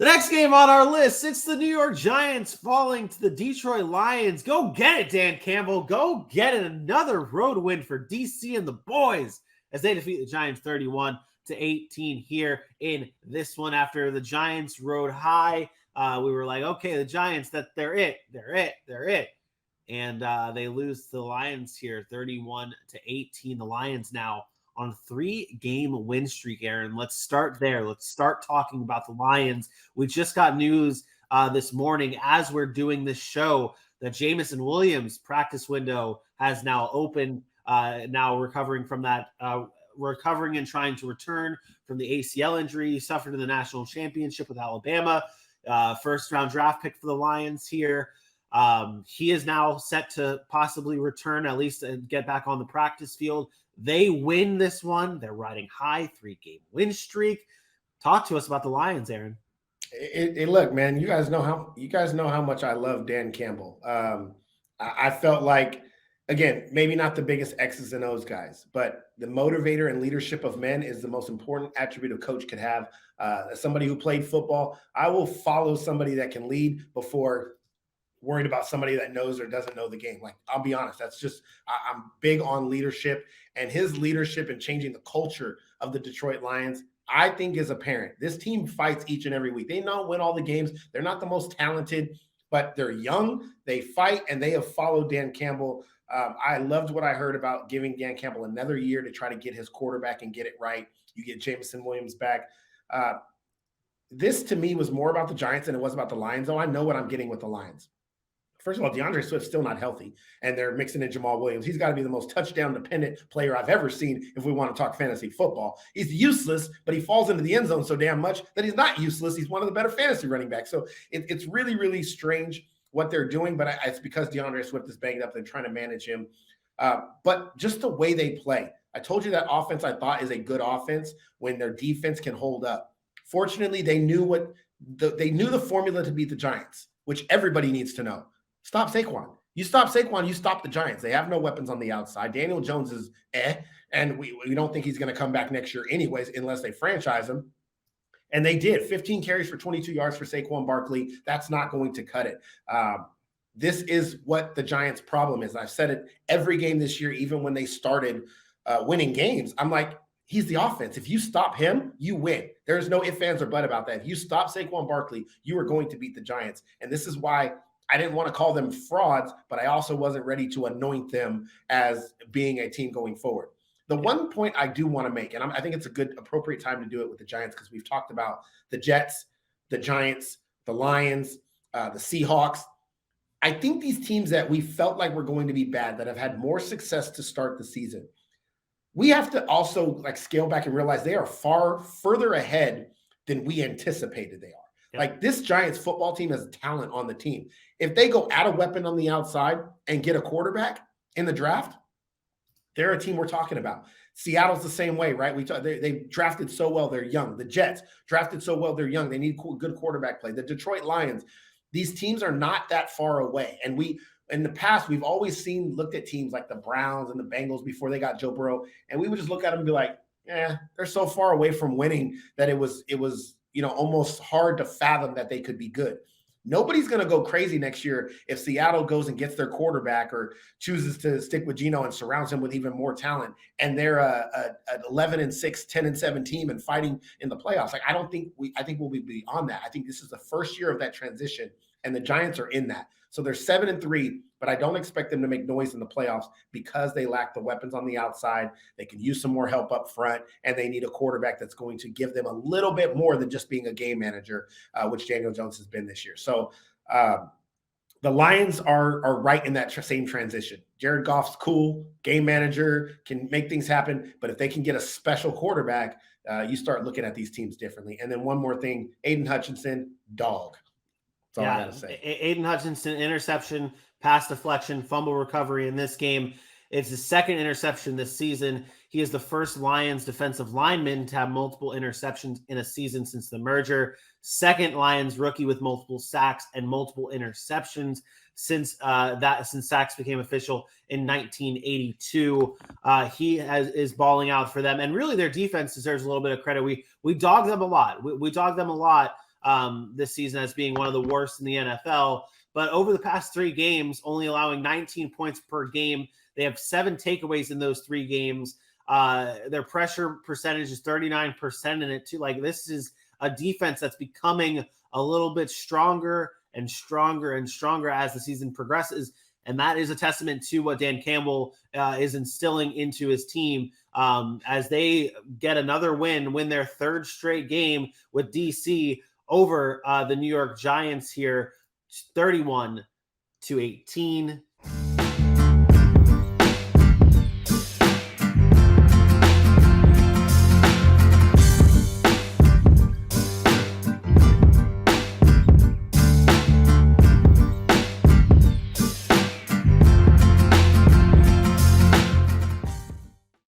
The next game on our list, it's the New York Giants falling to the Detroit Lions. Go get it, Dan Campbell. Go get it. Another road win for DC and the boys as they defeat the Giants 31-18 here in this one. After the Giants rode high, we were like, okay, the Giants, they're it. And they lose to the Lions here 31-18. The Lions now on a 3-game win streak, Aaron. Let's start there. Let's start talking about the Lions. We just got news this morning as we're doing this show that Jameson Williams' practice window has now opened, now recovering from that, recovering and trying to return from the ACL injury he suffered in the national championship with Alabama. First-round draft pick for the Lions here. He is now set to possibly return, at least and get back on the practice field. They win this one. They're riding high, 3-game win streak. Talk to us about the Lions, Aaron. Look, man, you guys know how much I love Dan Campbell. I felt like, again, maybe not the biggest X's and O's guys, but the motivator and leadership of men is the most important attribute a coach could have. As somebody who played football, I will follow somebody that can lead before worried about somebody that knows or doesn't know the game. Like, I'll be honest, that's just, I'm big on leadership, and his leadership in changing the culture of the Detroit Lions, I think, is apparent. This team fights each and every week. They don't win all the games. They're not the most talented, but they're young. They fight, and they have followed Dan Campbell. I loved what I heard about giving Dan Campbell another year to try to get his quarterback and get it right. You get Jameson Williams back. This, to me, was more about the Giants than it was about the Lions, though I know what I'm getting with the Lions. First of all, DeAndre Swift's still not healthy, and they're mixing in Jamal Williams. He's got to be the most touchdown-dependent player I've ever seen if we want to talk fantasy football. He's useless, but he falls into the end zone so damn much that he's not useless. He's one of the better fantasy running backs. So it's really, really strange what they're doing, but it's because DeAndre Swift is banged up. They're trying to manage him. But just the way they play. I told you that offense I thought is a good offense when their defense can hold up. Fortunately, they knew the formula to beat the Giants, which everybody needs to know. Stop Saquon. You stop Saquon, you stop the Giants. They have no weapons on the outside. Daniel Jones is and we don't think he's going to come back next year anyways unless they franchise him. And they did. 15 carries for 22 yards for Saquon Barkley. That's not going to cut it. This is what the Giants' problem is. I've said it every game this year, even when they started winning games. I'm like, he's the offense. If you stop him, you win. There's no ifs, ands, or buts about that. If you stop Saquon Barkley, you are going to beat the Giants. And this is why I didn't want to call them frauds, but I also wasn't ready to anoint them as being a team going forward. The one point I do want to make, and I think it's a good, appropriate time to do it with the Giants, because we've talked about the Jets, the Giants, the Lions, the Seahawks. I think these teams that we felt like were going to be bad, that have had more success to start the season, we have to also scale back and realize they are far further ahead than we anticipated they are. Like, this Giants football team has talent on the team. If they go add a weapon on the outside and get a quarterback in the draft, they're a team we're talking about. Seattle's the same way, right? They drafted so well, they're young. The Jets drafted so well, they're young. They need good quarterback play. The Detroit Lions, these teams are not that far away. And in the past, we've always looked at teams like the Browns and the Bengals before they got Joe Burrow, and we would just look at them and be like, they're so far away from winning that it was almost hard to fathom that they could be good. Nobody's going to go crazy next year if Seattle goes and gets their quarterback or chooses to stick with Geno and surrounds him with even more talent, and they're an 11-6, 10-7 team and fighting in the playoffs. I think we'll be beyond that. I think this is the first year of that transition, and the Giants are in that. So they're 7-3, but I don't expect them to make noise in the playoffs because they lack the weapons on the outside. They can use some more help up front, and they need a quarterback that's going to give them a little bit more than just being a game manager, which Daniel Jones has been this year. So the Lions are right in that same transition. Jared Goff's cool, game manager, can make things happen, but if they can get a special quarterback, you start looking at these teams differently. And then one more thing, Aiden Hutchinson, dog. That's all I got to say. Aiden Hutchinson, interception, pass deflection, fumble recovery in this game. It's his second interception this season. He is the first Lions defensive lineman to have multiple interceptions in a season since the merger. Second Lions rookie with multiple sacks and multiple interceptions since sacks became official in 1982. He is balling out for them, and really their defense deserves a little bit of credit. We dog them a lot. We dog them a lot. this season as being one of the worst in the NFL. But over the past 3 games, only allowing 19 points per game. They have 7 takeaways in those 3 games. Their pressure percentage is 39% in it too. Like, this is a defense that's becoming a little bit stronger and stronger and stronger as the season progresses. And that is a testament to what Dan Campbell is instilling into his team as they get another win their 3rd straight game with DC over the New York Giants here, 31-18.